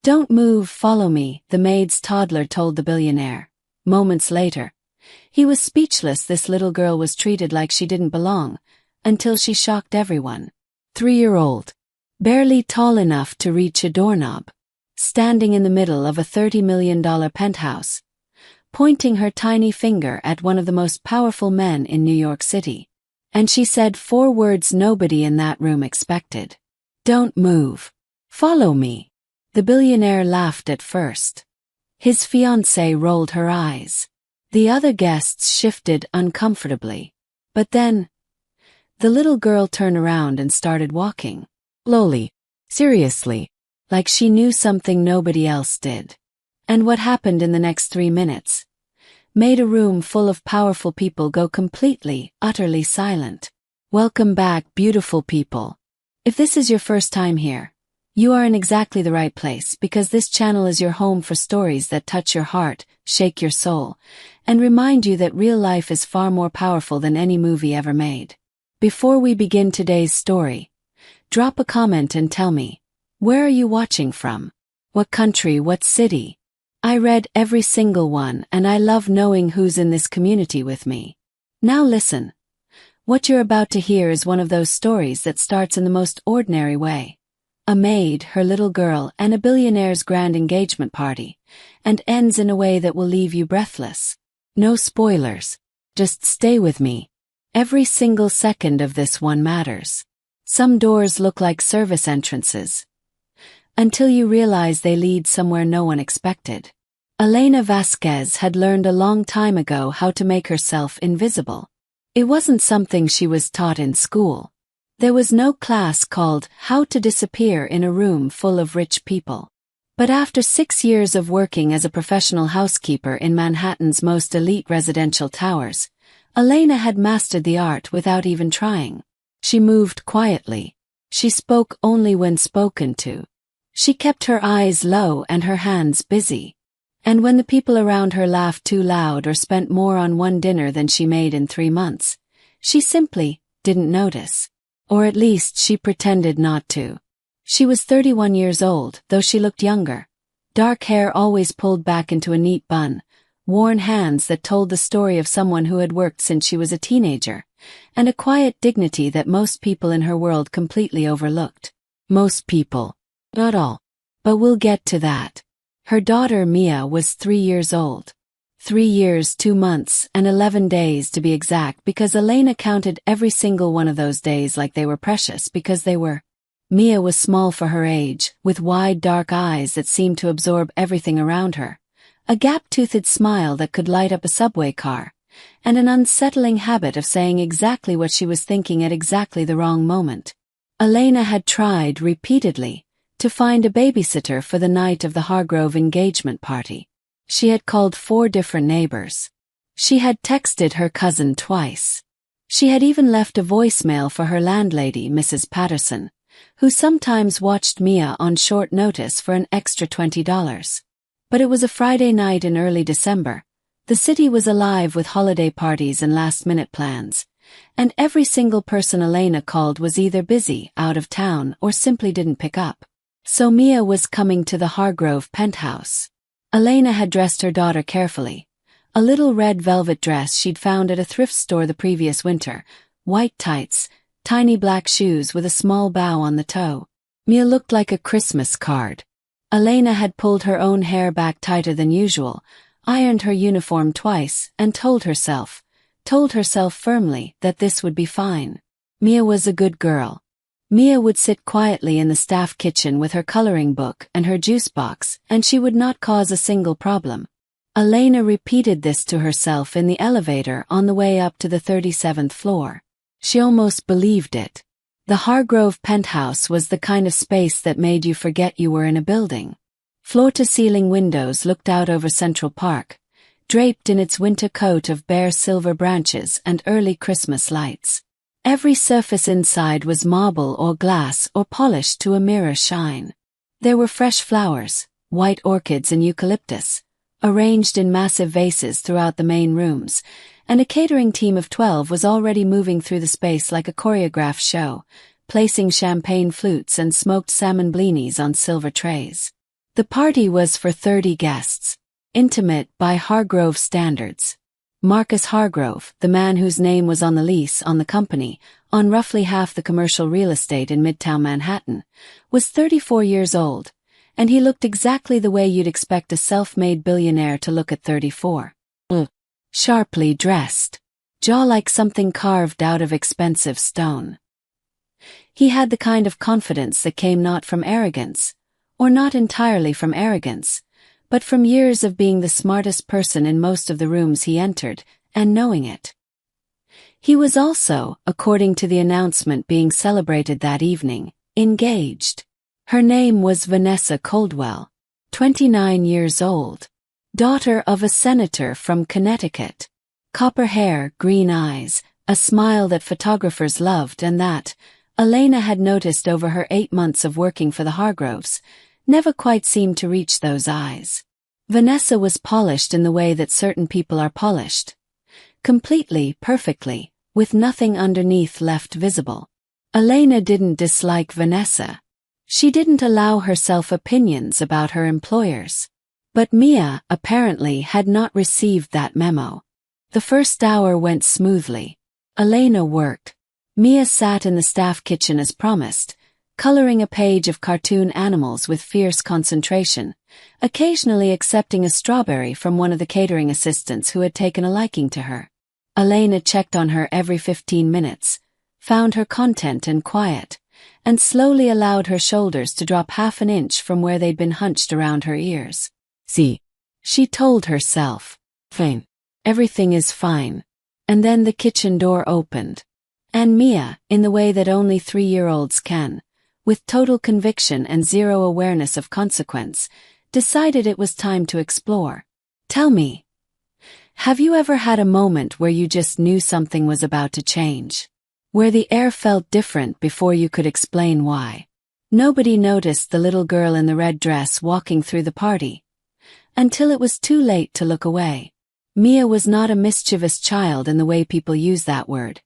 "Don't move, follow me," the maid's toddler told the billionaire. Moments later, he was speechless. This little girl was treated like she didn't belong, until she shocked everyone. 3-year-old, barely tall enough to reach a doorknob, standing in the middle of a $30 million penthouse, pointing her tiny finger at one of the most powerful men in New York City. And she said 4 words nobody in that room expected. "Don't move. Follow me." The billionaire laughed at first. His fiancée rolled her eyes. The other guests shifted uncomfortably. But then, the little girl turned around and started walking. Slowly, seriously, like she knew something nobody else did. And what happened in the next 3 minutes made a room full of powerful people go completely, utterly silent. Welcome back, beautiful people. If this is your first time here, you are in exactly the right place, because this channel is your home for stories that touch your heart, shake your soul, and remind you that real life is far more powerful than any movie ever made. Before we begin today's story, drop a comment and tell me, where are you watching from? What country, what city? I read every single one, and I love knowing who's in this community with me. Now listen. What you're about to hear is one of those stories that starts in the most ordinary way. A maid, her little girl, and a billionaire's grand engagement party, and ends in a way that will leave you breathless. No spoilers. Just stay with me. Every single second of this one matters. Some doors look like service entrances, until you realize they lead somewhere no one expected. Elena Vasquez had learned a long time ago how to make herself invisible. It wasn't something she was taught in school. There was no class called How to Disappear in a Room Full of Rich People. But after 6 years of working as a professional housekeeper in Manhattan's most elite residential towers, Elena had mastered the art without even trying. She moved quietly. She spoke only when spoken to. She kept her eyes low and her hands busy. And when the people around her laughed too loud or spent more on one dinner than she made in 3 months, she simply didn't notice. Or at least she pretended not to. She was 31 years old, though she looked younger. Dark hair always pulled back into a neat bun, worn hands that told the story of someone who had worked since she was a teenager, and a quiet dignity that most people in her world completely overlooked. Most people. Not all. But we'll get to that. Her daughter Mia was 3 years old. 3 years, 2 months, and 11 days to be exact, because Elena counted every single one of those days like they were precious, because they were. Mia was small for her age, with wide dark eyes that seemed to absorb everything around her, a gap-toothed smile that could light up a subway car, and an unsettling habit of saying exactly what she was thinking at exactly the wrong moment. Elena had tried repeatedly to find a babysitter for the night of the Hargrove engagement party. She had called 4 different neighbors. She had texted her cousin twice. She had even left a voicemail for her landlady, Mrs. Patterson, who sometimes watched Mia on short notice for an extra $20. But it was a Friday night in early December. The city was alive with holiday parties and last-minute plans, and every single person Elena called was either busy, out of town, or simply didn't pick up. So Mia was coming to the Hargrove penthouse. Elena had dressed her daughter carefully. A little red velvet dress she'd found at a thrift store the previous winter, white tights, tiny black shoes with a small bow on the toe. Mia looked like a Christmas card. Elena had pulled her own hair back tighter than usual, ironed her uniform twice, and told herself firmly that this would be fine. Mia was a good girl. Mia would sit quietly in the staff kitchen with her coloring book and her juice box, and she would not cause a single problem. Elena repeated this to herself in the elevator on the way up to the 37th floor. She almost believed it. The Hargrove penthouse was the kind of space that made you forget you were in a building. Floor-to-ceiling windows looked out over Central Park, draped in its winter coat of bare silver branches and early Christmas lights. Every surface inside was marble or glass or polished to a mirror shine. There were fresh flowers, white orchids and eucalyptus, arranged in massive vases throughout the main rooms, and a catering team of 12 was already moving through the space like a choreographed show, placing champagne flutes and smoked salmon blinis on silver trays. The party was for 30 guests. Intimate by Hargrove standards. Marcus Hargrove, the man whose name was on the lease on the company, on roughly half the commercial real estate in Midtown Manhattan, was 34 years old, and he looked exactly the way you'd expect a self-made billionaire to look at 34. Sharply dressed. Jaw like something carved out of expensive stone. He had the kind of confidence that came not from arrogance, or not entirely from arrogance, but from years of being the smartest person in most of the rooms he entered, and knowing it. He was also, according to the announcement being celebrated that evening, engaged. Her name was Vanessa Coldwell, 29 years old, daughter of a senator from Connecticut. Copper hair, green eyes, a smile that photographers loved and that, Elena had noticed over her 8 months of working for the Hargroves, never quite seemed to reach those eyes. Vanessa was polished in the way that certain people are polished. Completely, perfectly, with nothing underneath left visible. Elena didn't dislike Vanessa. She didn't allow herself opinions about her employers. But Mia, apparently, had not received that memo. The first hour went smoothly. Elena worked. Mia sat in the staff kitchen as promised, coloring a page of cartoon animals with fierce concentration, occasionally accepting a strawberry from one of the catering assistants who had taken a liking to her. Elena checked on her every 15 minutes, found her content and quiet, and slowly allowed her shoulders to drop half an inch from where they'd been hunched around her ears. See, she told herself. Fine. Everything is fine. And then the kitchen door opened. And Mia, in the way that only 3-year-olds can, with total conviction and zero awareness of consequence, decided it was time to explore. Tell me, have you ever had a moment where you just knew something was about to change? Where the air felt different before you could explain why? Nobody noticed the little girl in the red dress walking through the party, until it was too late to look away. Mia was not a mischievous child in the way people use that word.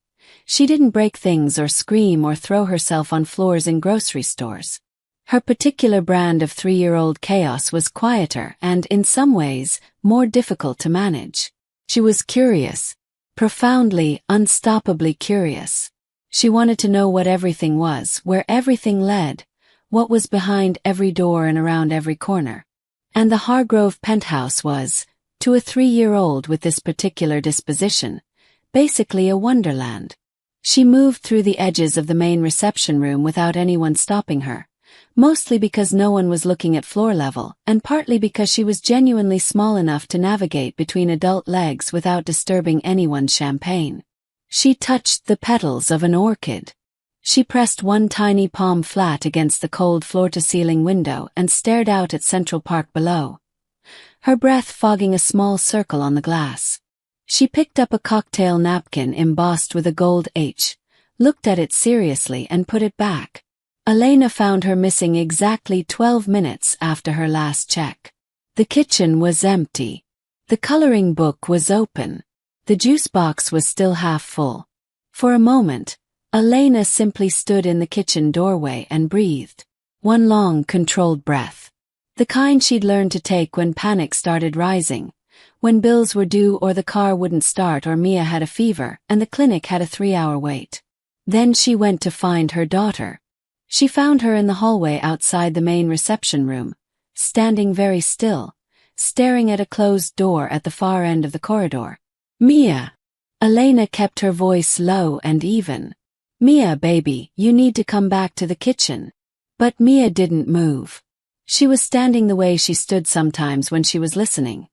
She didn't break things or scream or throw herself on floors in grocery stores. Her particular brand of 3-year-old chaos was quieter and, in some ways, more difficult to manage. She was curious. Profoundly, unstoppably curious. She wanted to know what everything was, where everything led, what was behind every door and around every corner. And the Hargrove penthouse was, to a 3-year-old with this particular disposition, basically a wonderland. She moved through the edges of the main reception room without anyone stopping her, mostly because no one was looking at floor level, and partly because she was genuinely small enough to navigate between adult legs without disturbing anyone's champagne. She touched the petals of an orchid. She pressed one tiny palm flat against the cold floor-to-ceiling window and stared out at Central Park below, her breath fogging a small circle on the glass. She picked up a cocktail napkin embossed with a gold H, looked at it seriously and put it back. Elena found her missing exactly 12 minutes after her last check. The kitchen was empty. The coloring book was open. The juice box was still half full. For a moment, Elena simply stood in the kitchen doorway and breathed. One long, controlled breath. The kind she'd learned to take when panic started rising, when bills were due or the car wouldn't start or Mia had a fever and the clinic had a 3-hour wait. Then she went to find her daughter. She found her in the hallway outside the main reception room, standing very still, staring at a closed door at the far end of the corridor. Mia! Elena kept her voice low and even. Mia, baby, you need to come back to the kitchen. But Mia didn't move. She was standing the way she stood sometimes when she was listening.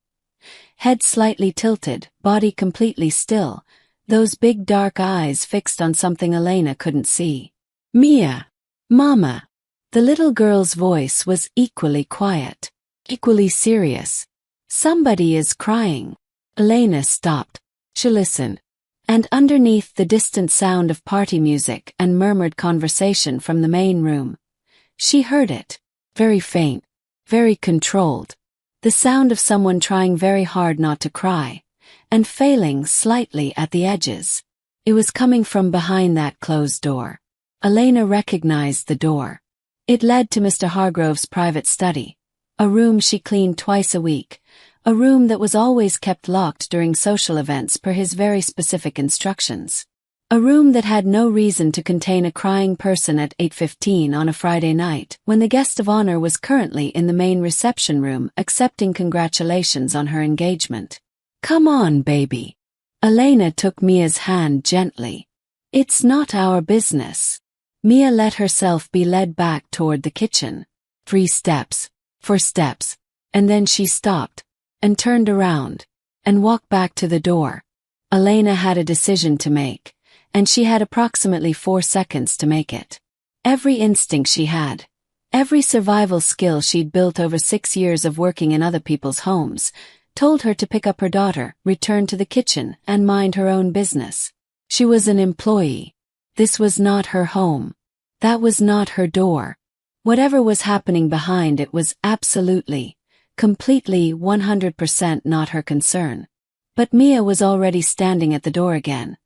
Head slightly tilted, body completely still, those big dark eyes fixed on something Elena couldn't see. Mia! Mama! The little girl's voice was equally quiet, equally serious. Somebody is crying. Elena stopped. She listened. And underneath the distant sound of party music and murmured conversation from the main room, she heard it. Very faint, very controlled. The sound of someone trying very hard not to cry, and failing slightly at the edges. It was coming from behind that closed door. Elena recognized the door. It led to Mr. Hargrove's private study, A room she cleaned twice a week. A room that was always kept locked during social events per his very specific instructions. A room that had no reason to contain a crying person at 8:15 on a Friday night, when the guest of honor was currently in the main reception room accepting congratulations on her engagement. "Come on, baby." Elena took Mia's hand gently. "It's not our business." Mia let herself be led back toward the kitchen. 3 steps, 4 steps, and then she stopped, and turned around, and walked back to the door. Elena had a decision to make, and she had approximately 4 seconds to make it. Every instinct she had, every survival skill she'd built over 6 years of working in other people's homes, told her to pick up her daughter, return to the kitchen, and mind her own business. She was an employee. This was not her home. That was not her door. Whatever was happening behind it was absolutely, completely 100% not her concern. But Mia was already standing at the door again,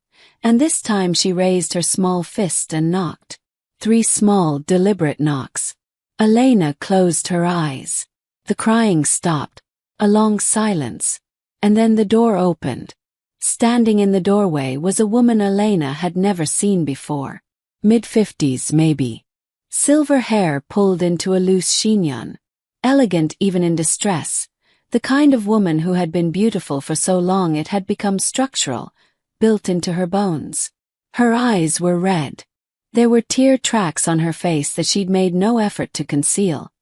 and this time she raised her small fist and knocked. 3 small, deliberate knocks. Elena closed her eyes. The crying stopped. A long silence. And then the door opened. Standing in the doorway was a woman Elena had never seen before. Mid-50s maybe. Silver hair pulled into a loose chignon. Elegant even in distress. The kind of woman who had been beautiful for so long it had become structural, built into her bones. Her eyes were red. There were tear tracks on her face that she'd made no effort to conceal,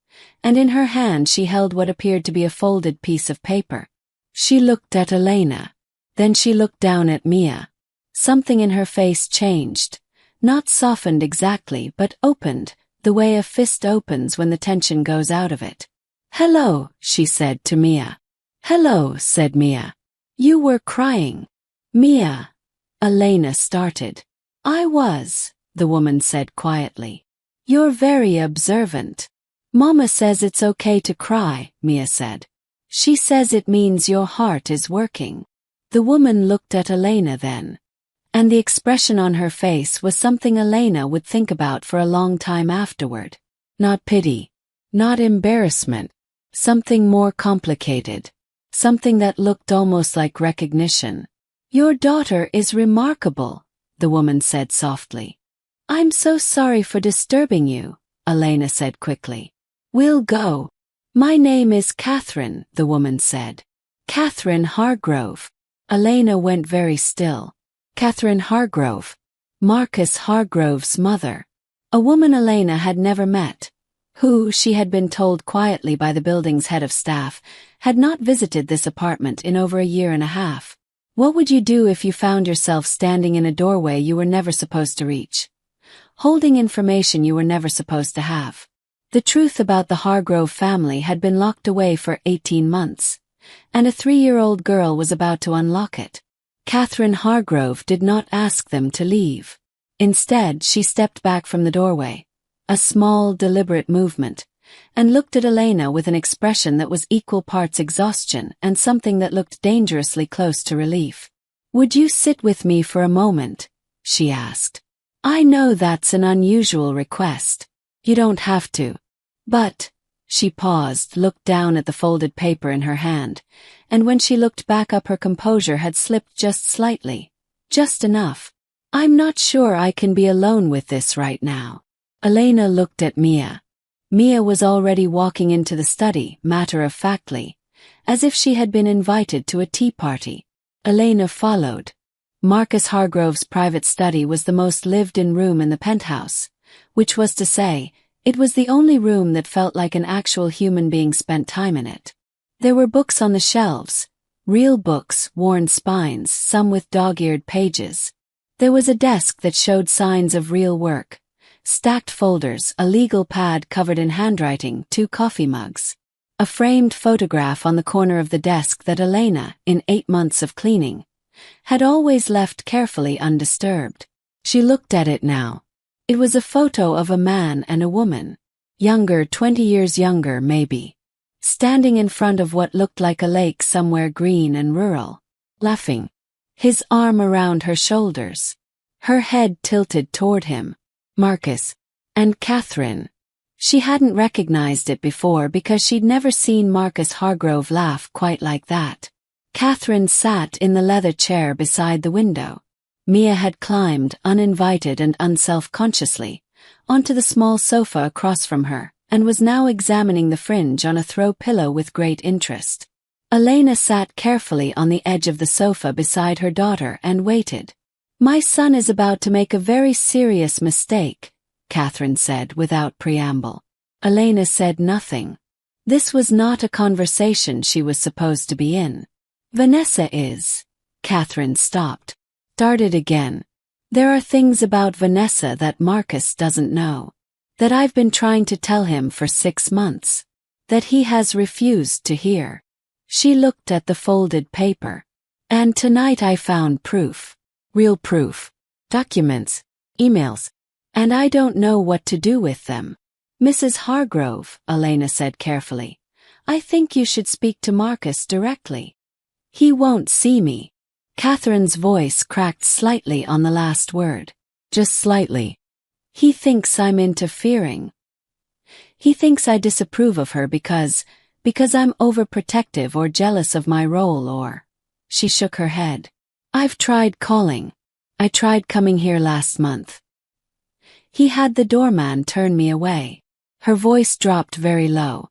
and in her hand she held what appeared to be a folded piece of paper. She looked at Elena. Then she looked down at Mia. Something in her face changed. Not softened exactly, but opened, the way a fist opens when the tension goes out of it. "Hello," she said to Mia. "Hello," said Mia. "You were crying." "Mia," Elena started. "I was," the woman said quietly. "You're very observant." "Mama says it's okay to cry," Mia said. "She says it means your heart is working." The woman looked at Elena then, and the expression on her face was something Elena would think about for a long time afterward. Not pity, not embarrassment, something more complicated, something that looked almost like recognition. "Your daughter is remarkable," the woman said softly. "I'm so sorry for disturbing you," Elena said quickly. "We'll go." "My name is Catherine," the woman said. "Catherine Hargrove." Elena went very still. Catherine Hargrove. Marcus Hargrove's mother. A woman Elena had never met, who, she had been told quietly by the building's head of staff, had not visited this apartment in over a year and a half. What would you do if you found yourself standing in a doorway you were never supposed to reach, holding information you were never supposed to have? The truth about the Hargrove family had been locked away for 18 months, and a 3-year-old girl was about to unlock it. Catherine Hargrove did not ask them to leave. Instead, she stepped back from the doorway, a small, deliberate movement, and looked at Elena with an expression that was equal parts exhaustion and something that looked dangerously close to relief. "Would you sit with me for a moment?" she asked. "I know that's an unusual request. You don't have to. But," she paused, looked down at the folded paper in her hand, and when she looked back up her composure had slipped just slightly. Just enough. "I'm not sure I can be alone with this right now." Elena looked at Mia. Mia was already walking into the study, matter-of-factly, as if she had been invited to a tea party. Elena followed. Marcus Hargrove's private study was the most lived-in room in the penthouse, which was to say, it was the only room that felt like an actual human being spent time in it. There were books on the shelves, real books, worn spines, some with dog-eared pages. There was a desk that showed signs of real work, stacked folders, a legal pad covered in handwriting, 2 coffee mugs. A framed photograph on the corner of the desk that Elena, in 8 months of cleaning, had always left carefully undisturbed. She looked at it now. It was a photo of a man and a woman, younger, 20 years younger maybe, standing in front of what looked like a lake somewhere green and rural, laughing, his arm around her shoulders, her head tilted toward him. "Marcus and Catherine," She hadn't recognized it before because she'd never seen Marcus Hargrove laugh quite like that. Catherine sat in the leather chair beside the window. Mia had climbed, uninvited and unself-consciously, onto the small sofa across from her, and was now examining the fringe on a throw pillow with great interest. Elena sat carefully on the edge of the sofa beside her daughter and waited. "My son is about to make a very serious mistake," Catherine said without preamble. Elena said nothing. This was not a conversation she was supposed to be in. "Vanessa is..." Catherine stopped. Started again. "There are things about Vanessa that Marcus doesn't know. That I've been trying to tell him for 6 months. That he has refused to hear." She looked at the folded paper. "And tonight I found proof. Real proof. Documents. Emails. And I don't know what to do with them." "Mrs. Hargrove," Elena said carefully, "I think you should speak to Marcus directly." "He won't see me." Catherine's voice cracked slightly on the last word. "Just slightly." "He thinks I'm interfering. He thinks I disapprove of her because I'm overprotective or jealous of my role or..." She shook her head. "I've tried calling. I tried coming here last month. He had the doorman turn me away." Her voice dropped very low.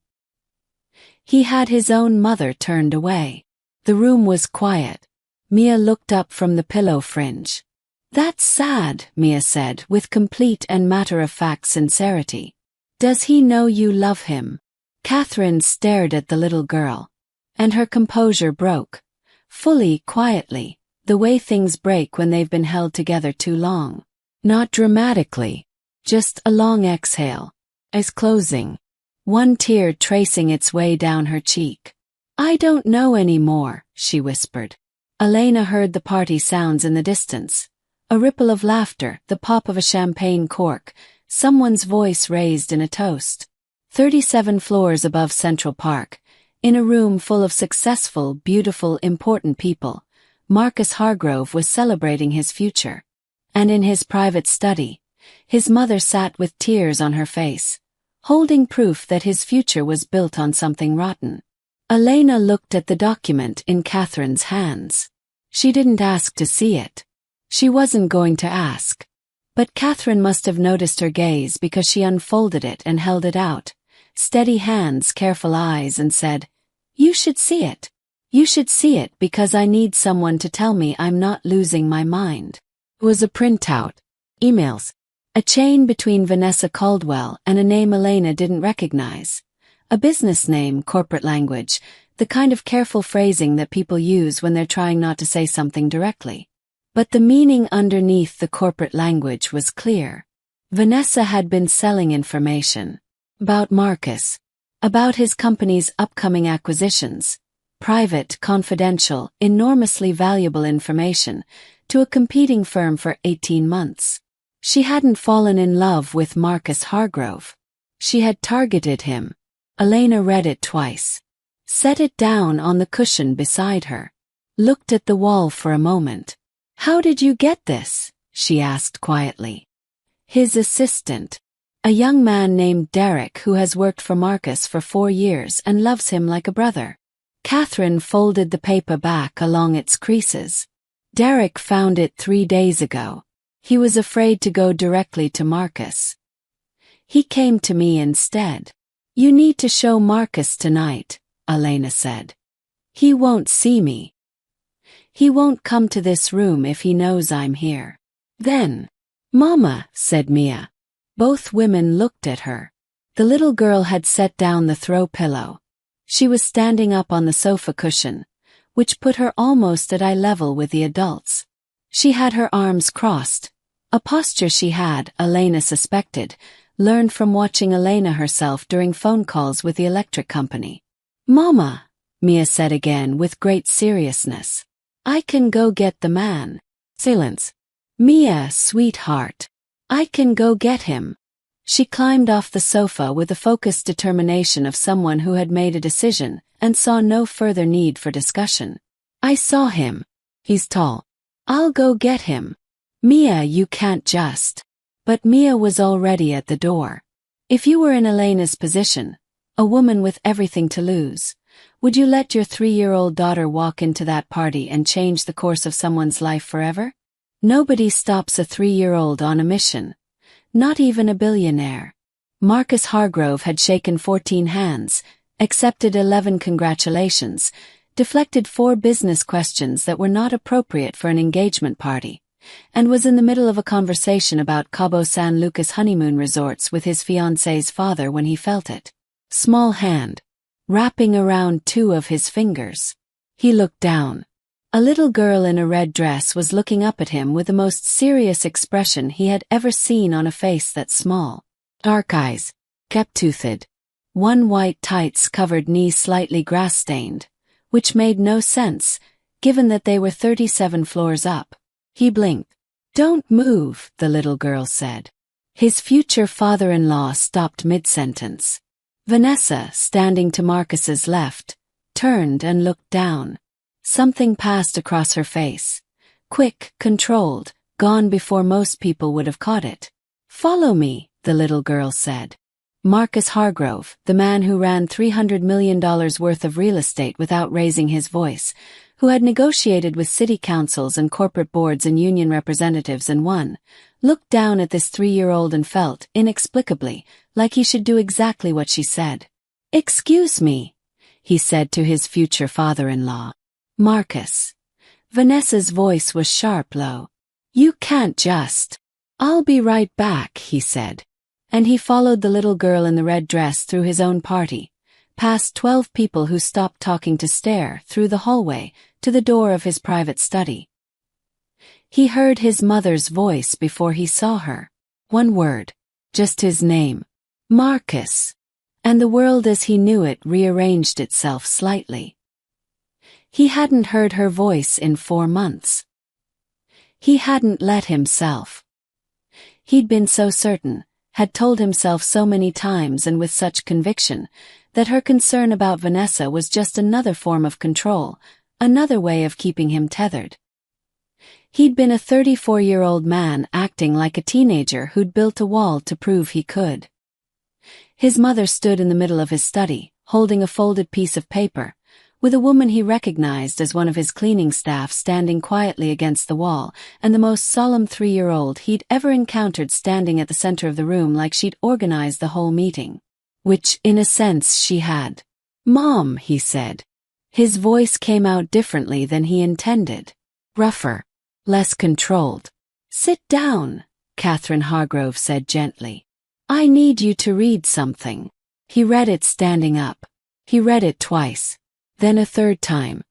"He had his own mother turned away." The room was quiet. Mia looked up from the pillow fringe. "That's sad," Mia said with complete and matter-of-fact sincerity. "Does he know you love him?" Catherine stared at the little girl. And her composure broke. Fully, quietly, the way things break when they've been held together too long. Not dramatically. Just a long exhale. Eyes closing. One tear tracing its way down her cheek. "I don't know anymore," she whispered. Elena heard the party sounds in the distance. A ripple of laughter, the pop of a champagne cork, someone's voice raised in a toast. 37 floors above Central Park, in a room full of successful, beautiful, important people, Marcus Hargrove was celebrating his future. And in his private study, his mother sat with tears on her face, holding proof that his future was built on something rotten. Elena looked at the document in Catherine's hands. She didn't ask to see it. She wasn't going to ask. But Catherine must have noticed her gaze because she unfolded it and held it out, steady hands, careful eyes, and said, "You should see it. You should see it because I need someone to tell me I'm not losing my mind." It was a printout. Emails. A chain between Vanessa Caldwell and a name Elena didn't recognize. A business name, corporate language, the kind of careful phrasing that people use when they're trying not to say something directly. But the meaning underneath the corporate language was clear. Vanessa had been selling information. About Marcus. About his company's upcoming acquisitions. Private, confidential, enormously valuable information to a competing firm for 18 months. She hadn't fallen in love with Marcus Hargrove. She had targeted him. Elena read it twice. Set it down on the cushion beside her. Looked at the wall for a moment. "How did you get this?" she asked quietly. "His assistant. A young man named Derek who has worked for Marcus for 4 years and loves him like a brother." Catherine folded the paper back along its creases. "Derek found it 3 days ago. He was afraid to go directly to Marcus. He came to me instead." "You need to show Marcus tonight," Elena said. "He won't see me. He won't come to this room if he knows I'm here." "Then..." "Mama," said Mia. Both women looked at her. The little girl had set down the throw pillow. She was standing up on the sofa cushion, which put her almost at eye level with the adults. She had her arms crossed, a posture she had, Elena suspected, learned from watching Elena herself during phone calls with the electric company. "Mama," Mia said again with great seriousness. "I can go get the man." Silence. "Mia, sweetheart. I can go get him." She climbed off the sofa with the focused determination of someone who had made a decision and saw no further need for discussion. "I saw him. He's tall. I'll go get him." "Mia, you can't just..." But Mia was already at the door. If you were in Elena's position, a woman with everything to lose, would you let your 3-year-old daughter walk into that party and change the course of someone's life forever? Nobody stops a 3-year-old on a mission. Not even a billionaire. Marcus Hargrove had shaken 14 hands, accepted 11 congratulations, deflected 4 business questions that were not appropriate for an engagement party, and was in the middle of a conversation about Cabo San Lucas honeymoon resorts with his fiancée's father when he felt it. Small hand, wrapping around 2 of his fingers. He looked down. A little girl in a red dress was looking up at him with the most serious expression he had ever seen on a face that small. Dark eyes, kept-toothed. One white tights covered knee slightly grass-stained, which made no sense, given that they were 37 floors up. He blinked. "Don't move," the little girl said. His future father-in-law stopped mid-sentence. Vanessa, standing to Marcus's left, turned and looked down. Something passed across her face. Quick, controlled, gone before most people would have caught it. "Follow me," the little girl said. Marcus Hargrove, the man who ran $300 million worth of real estate without raising his voice, who had negotiated with city councils and corporate boards and union representatives and won, looked down at this 3-year-old and felt, inexplicably, like he should do exactly what she said. "Excuse me," he said to his future father-in-law. "Marcus." Vanessa's voice was sharp low. "You can't just." "I'll be right back," he said. And he followed the little girl in the red dress through his own party, past 12 people who stopped talking to stare, through the hallway, to the door of his private study. He heard his mother's voice before he saw her. One word. Just his name. Marcus. And the world as he knew it rearranged itself slightly. He hadn't heard her voice in 4 months. He hadn't let himself. He'd been so certain, had told himself so many times and with such conviction, that her concern about Vanessa was just another form of control, another way of keeping him tethered. He'd been a 34-year-old man acting like a teenager who'd built a wall to prove he could. His mother stood in the middle of his study, holding a folded piece of paper, with a woman he recognized as one of his cleaning staff standing quietly against the wall, and the most solemn 3-year-old he'd ever encountered standing at the center of the room like she'd organized the whole meeting. Which, in a sense, she had. "Mom," he said. His voice came out differently than he intended. Rougher. Less controlled. "Sit down," Catherine Hargrove said gently. "I need you to read something." He read it standing up. He read it twice. Then a 3rd time.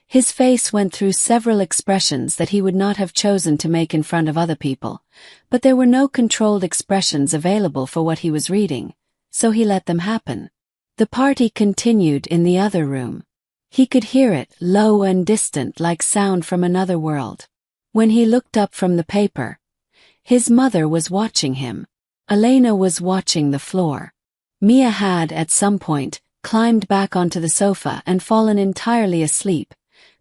His face went through several expressions that he would not have chosen to make in front of other people, but there were no controlled expressions available for what he was reading, so he let them happen. The party continued in the other room. He could hear it, low and distant like sound from another world. When he looked up from the paper, his mother was watching him. Elena was watching the floor. Mia had, at some point, climbed back onto the sofa and fallen entirely asleep,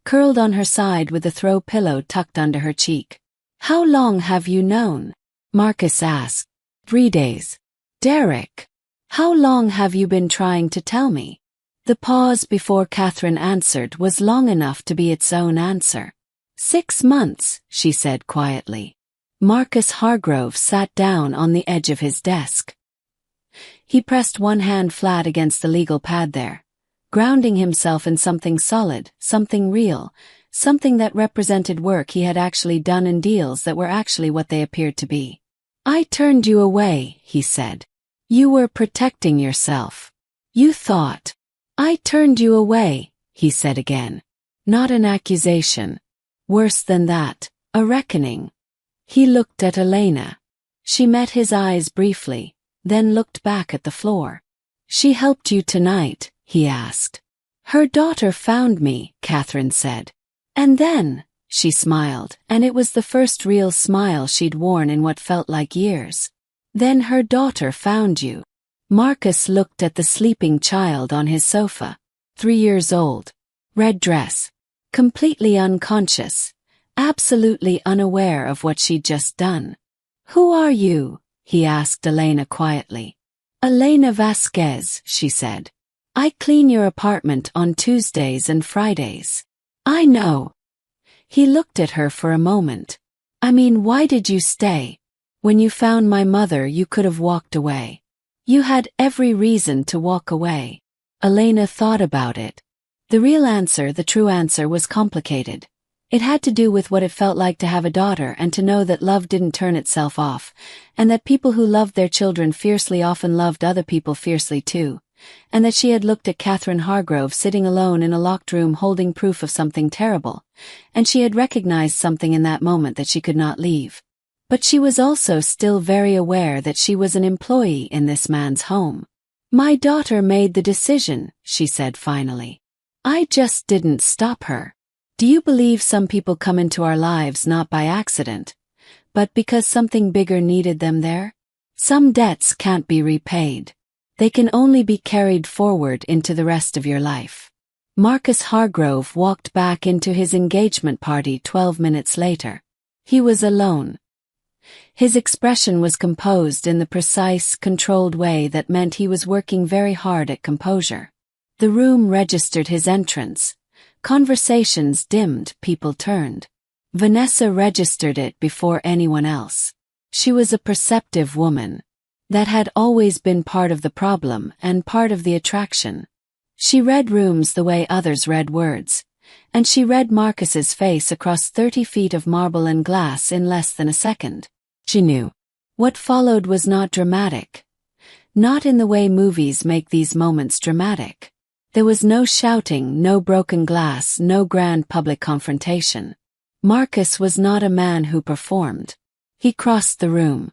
curled on her side with the throw pillow tucked under her cheek. "How long have you known?" Marcus asked. 3 days. "Derek, how long have you been trying to tell me?" The pause before Catherine answered was long enough to be its own answer. 6 months, she said quietly. Marcus Hargrove sat down on the edge of his desk. He pressed one hand flat against the legal pad there, grounding himself in something solid, something real, something that represented work he had actually done and deals that were actually what they appeared to be. "I turned you away," he said. "You were protecting yourself. You thought." "I turned you away," he said again. Not an accusation. Worse than that, a reckoning. He looked at Elena. She met his eyes briefly, then looked back at the floor. "She helped you tonight?" he asked. "Her daughter found me," Catherine said. "And then," she smiled, and it was the first real smile she'd worn in what felt like years. "Then her daughter found you." Marcus looked at the sleeping child on his sofa. 3 years old. Red dress. Completely unconscious. Absolutely unaware of what she'd just done. "Who are you?" he asked Elena quietly. Elena Vasquez, she said. I clean your apartment on Tuesdays and Fridays. I know. He looked at her for a moment. I mean, why did you stay? When you found my mother, you could have walked away. You had every reason to walk away. Elena thought about it. The real answer, the true answer, was complicated. It had to do with what it felt like to have a daughter and to know that love didn't turn itself off, and that people who loved their children fiercely often loved other people fiercely too, and that she had looked at Catherine Hargrove sitting alone in a locked room holding proof of something terrible, and she had recognized something in that moment that she could not leave. But she was also still very aware that she was an employee in this man's home. My daughter made the decision, she said finally. I just didn't stop her. Do you believe some people come into our lives not by accident, but because something bigger needed them there? Some debts can't be repaid. They can only be carried forward into the rest of your life. Marcus Hargrove walked back into his engagement party 12 minutes later. He was alone. His expression was composed in the precise, controlled way that meant he was working very hard at composure. The room registered his entrance. Conversations dimmed, people turned. Vanessa registered it before anyone else. She was a perceptive woman. That had always been part of the problem and part of the attraction. She read rooms the way others read words, and she read Marcus's face across 30 feet of marble and glass in less than a second. She knew. What followed was not dramatic. Not in the way movies make these moments dramatic. There was no shouting, no broken glass, no grand public confrontation. Marcus was not a man who performed. He crossed the room.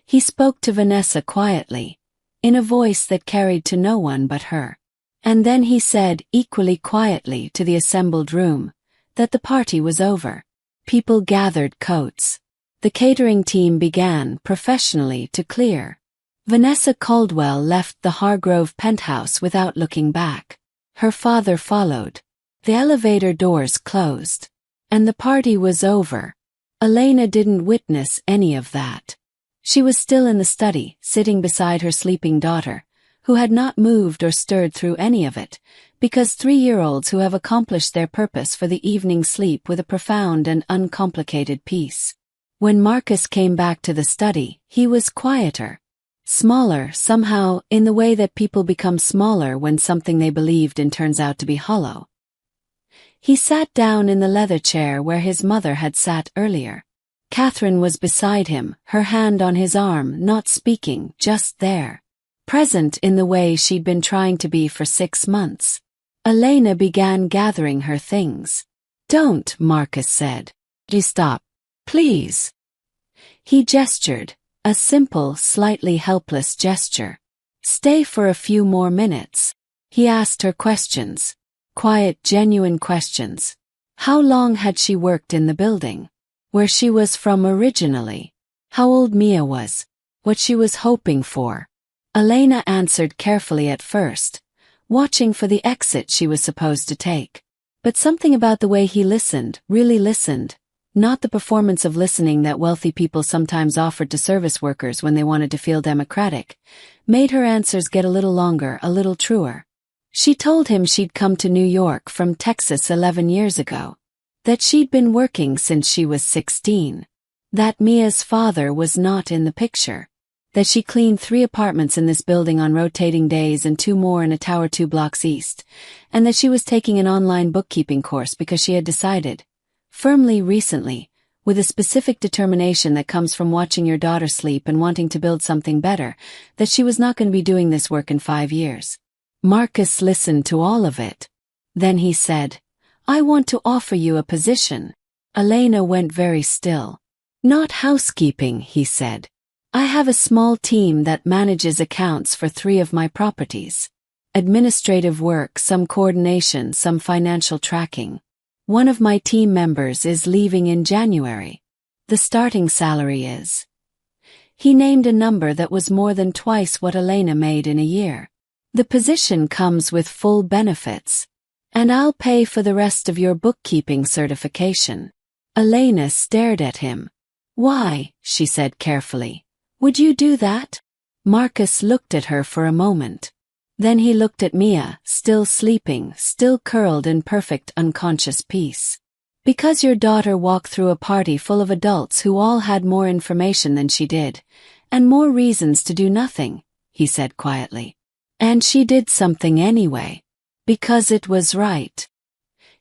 He spoke to Vanessa quietly, in a voice that carried to no one but her. And then he said, equally quietly to the assembled room, that the party was over. People gathered coats. The catering team began, professionally, to clear. Vanessa Caldwell left the Hargrove penthouse without looking back. Her father followed. The elevator doors closed. And the party was over. Elena didn't witness any of that. She was still in the study, sitting beside her sleeping daughter, who had not moved or stirred through any of it, because 3-year-olds who have accomplished their purpose for the evening sleep with a profound and uncomplicated peace. When Marcus came back to the study, he was quieter. Smaller, somehow, in the way that people become smaller when something they believed in turns out to be hollow. He sat down in the leather chair where his mother had sat earlier. Catherine was beside him, her hand on his arm, not speaking, just there. Present in the way she'd been trying to be for 6 months. Elena began gathering her things. Don't, Marcus said. Stop. Please. He gestured. A simple, slightly helpless gesture. Stay for a few more minutes. He asked her questions. Quiet, genuine questions. How long had she worked in the building? Where she was from originally? How old Mia was? What she was hoping for? Elena answered carefully at first, watching for the exit she was supposed to take. But something about the way he listened, really listened, not the performance of listening that wealthy people sometimes offered to service workers when they wanted to feel democratic, made her answers get a little longer, a little truer. She told him she'd come to New York from Texas 11 years ago. That she'd been working since she was 16. That Mia's father was not in the picture. That she cleaned 3 apartments in this building on rotating days and 2 more in a tower 2 blocks east. And that she was taking an online bookkeeping course because she had decided, firmly recently, with a specific determination that comes from watching your daughter sleep and wanting to build something better, that she was not going to be doing this work in 5 years. Marcus listened to all of it. Then he said, I want to offer you a position. Elena went very still. Not housekeeping, he said. I have a small team that manages accounts for 3 of my properties. Administrative work, some coordination, some financial tracking. One of my team members is leaving in January. The starting salary is. He named a number that was more than twice what Elena made in a year. The position comes with full benefits. And I'll pay for the rest of your bookkeeping certification. Elena stared at him. Why, she said carefully. Would you do that? Marcus looked at her for a moment. Then he looked at Mia, still sleeping, still curled in perfect unconscious peace. Because your daughter walked through a party full of adults who all had more information than she did, and more reasons to do nothing, he said quietly. And she did something anyway. Because it was right.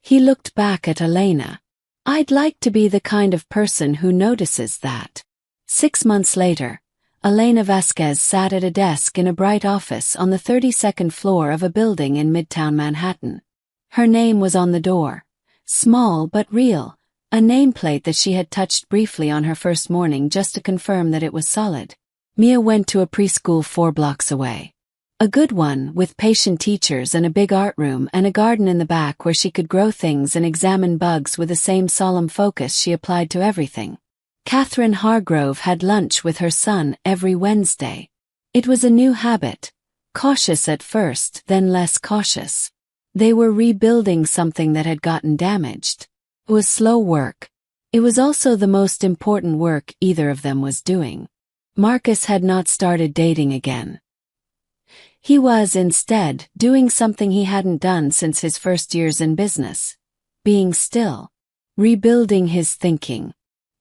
He looked back at Elena. I'd like to be the kind of person who notices that. 6 months later, Elena Vasquez sat at a desk in a bright office on the 32nd floor of a building in Midtown Manhattan. Her name was on the door. Small but real, a nameplate that she had touched briefly on her first morning just to confirm that it was solid. Mia went to a preschool 4 blocks away. A good one, with patient teachers and a big art room and a garden in the back where she could grow things and examine bugs with the same solemn focus she applied to everything. Catherine Hargrove had lunch with her son every Wednesday. It was a new habit, cautious at first, then less cautious. They were rebuilding something that had gotten damaged. It was slow work. It was also the most important work either of them was doing. Marcus had not started dating again. He was, instead, doing something he hadn't done since his first years in business. Being still. Rebuilding his thinking.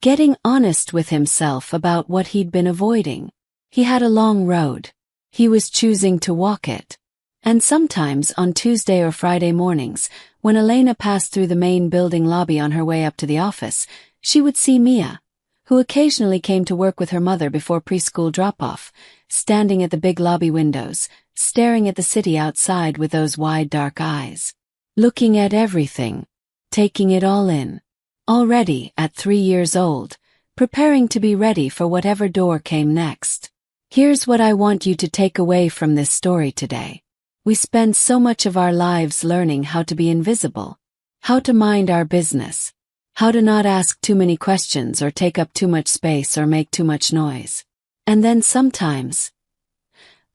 Getting honest with himself about what he'd been avoiding. He had a long road. He was choosing to walk it. And sometimes on Tuesday or Friday mornings, when Elena passed through the main building lobby on her way up to the office, she would see Mia, who occasionally came to work with her mother before preschool drop-off, standing at the big lobby windows, staring at the city outside with those wide dark eyes. Looking at everything. Taking it all in. Already, at 3 years old, preparing to be ready for whatever door came next. Here's what I want you to take away from this story today. We spend so much of our lives learning how to be invisible. How to mind our business. How to not ask too many questions or take up too much space or make too much noise. And then sometimes,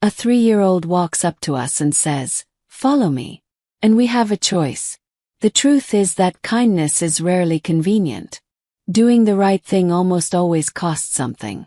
a 3-year-old walks up to us and says, "Follow me." And we have a choice. The truth is that kindness is rarely convenient. Doing the right thing almost always costs something.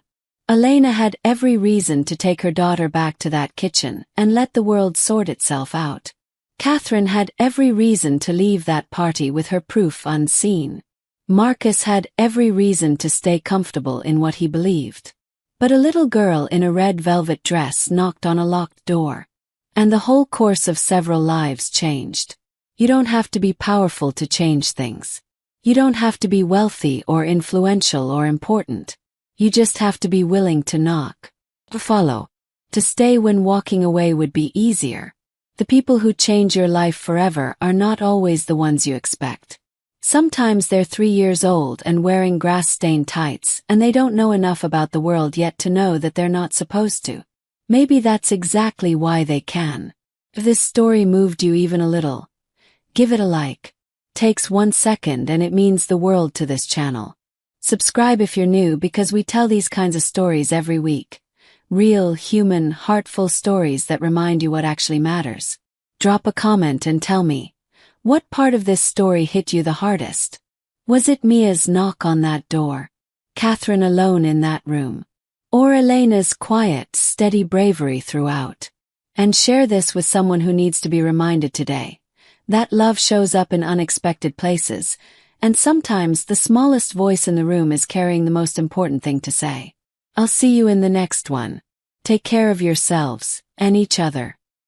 Elena had every reason to take her daughter back to that kitchen and let the world sort itself out. Catherine had every reason to leave that party with her proof unseen. Marcus had every reason to stay comfortable in what he believed. But a little girl in a red velvet dress knocked on a locked door. And the whole course of several lives changed. You don't have to be powerful to change things. You don't have to be wealthy or influential or important. You just have to be willing to knock. To follow. To stay when walking away would be easier. The people who change your life forever are not always the ones you expect. Sometimes they're 3 years old and wearing grass-stained tights, and they don't know enough about the world yet to know that they're not supposed to. Maybe that's exactly why they can. If this story moved you even a little, give it a like. Takes 1 second and it means the world to this channel. Subscribe if you're new because we tell these kinds of stories every week. Real, human, heartful stories that remind you what actually matters. Drop a comment and tell me, what part of this story hit you the hardest? Was it Mia's knock on that door? Catherine alone in that room? Or Elena's quiet, steady bravery throughout? And share this with someone who needs to be reminded today that love shows up in unexpected places, and sometimes the smallest voice in the room is carrying the most important thing to say. I'll see you in the next one. Take care of yourselves and each other.